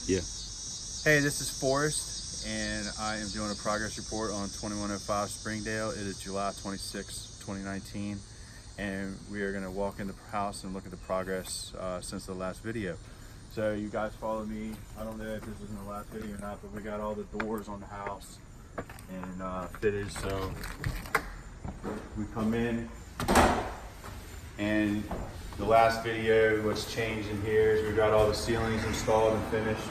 Yeah. Hey, this is Forrest, and I am doing a progress report on 2105 Springdale. It is July 26, 2019, and we are going to walk in the house and look at the progress since the last video. So you guys follow me. I don't know if this is in the last video or not, but we got all the doors on the house and fitted. So we come in, and the last video, what's changed in here is we got all the ceilings installed and finished.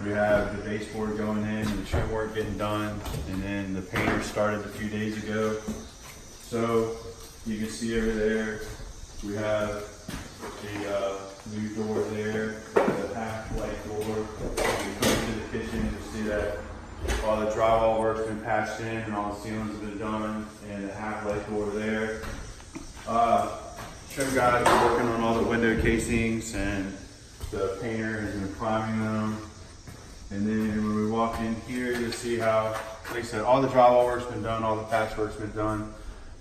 We have the baseboard going in and the trim work getting done, and then the painter started a few days ago. So you can see over there, we have the new door there, the half light door. When you come into the kitchen, you'll see that all the drywall work's been patched in and all the ceilings have been done, and the half light door there. Trim guys are working on all the window casings, and the painter has been priming them. And then when we walk in here, you'll see how, like I said, all the drywall work's been done, all the patchwork's been done.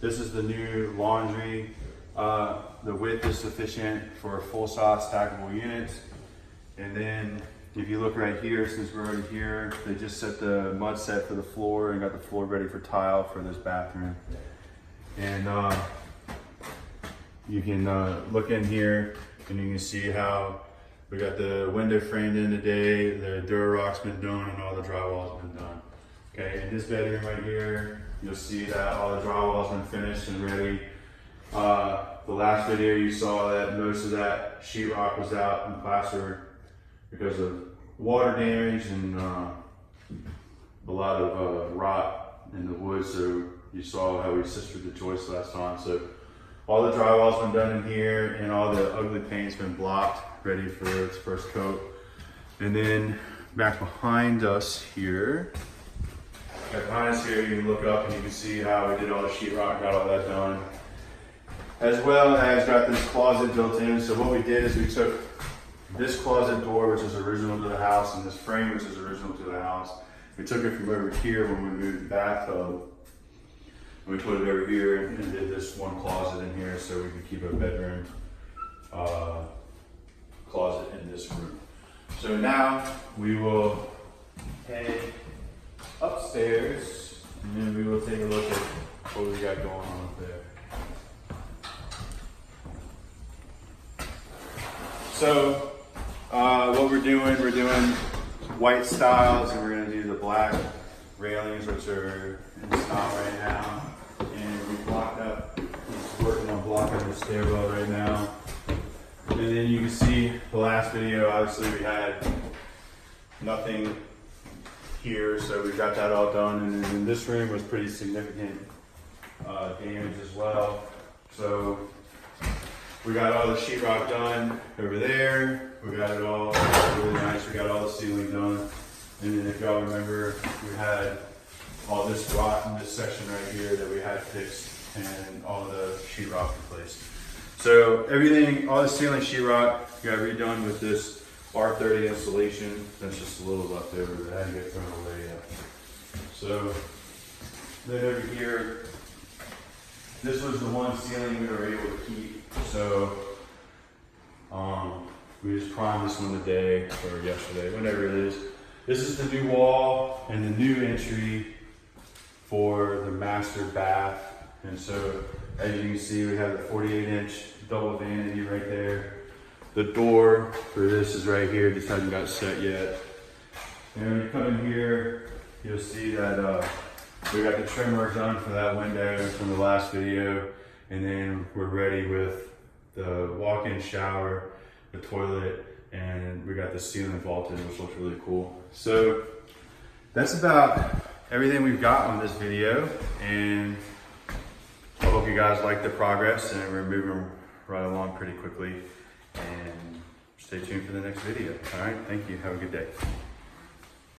This is the new laundry. The width is sufficient for full-size stackable units. And then if you look right here, since we're already here, they just set the mud set for the floor and got the floor ready for tile for this bathroom. And you can look in here and you can see how we got the window framed in today, the Durarock's been done, and all the drywall's been done. Okay, in this bedroom right here, you'll see that all the drywall's been finished and ready. The last video you saw that most of that sheetrock was out and plastered because of water damage and a lot of rot in the wood. So you saw how we sistered the joists last time. So all the drywall's been done in here, and all the ugly paint's been blocked, ready for its first coat. And then back behind us here, you can look up and you can see how we did all the sheetrock, got all that done. As well as got this closet built in. So what we did is we took this closet door, which is original to the house, and this frame, which is original to the house. We took it from over here when we moved the bathtub. We put it over here and did this one closet in here so we could keep a bedroom closet in this room. So now we will head upstairs and then we will take a look at what we got going on up there. So what we're doing white stiles, and we're gonna do the black railings, which are in style right now. And we blocked up, he's working on blocking the stairwell right now. And then you can see the last video, obviously we had nothing here, so we got that all done. And then this room was pretty significant damage as well. So we got all the sheetrock done over there. We got it all really nice. We got all the ceiling done. And then if y'all remember, we had all this rot in this section right here that we had fixed, and all the sheetrock replaced. So everything, all the ceiling sheetrock got redone with this R30 insulation. That's just a little left over that had to get thrown away yet. So then over here, this was the one ceiling we were able to keep. So we just primed this one today or yesterday, whenever it is. This is the new wall and the new entry for the master bath. And so as you can see, we have the 48-inch double vanity right there. The door for this is right here, just hasn't got set yet. And when you come in here, you'll see that we got the trim work done for that window from the last video. And then we're ready with the walk-in shower, the toilet, and we got the ceiling vaulted, which looks really cool. So that's about everything we've got on this video, and I hope you guys like the progress, and we're moving right along pretty quickly. And stay tuned for the next video. All right, thank you. Have a good day.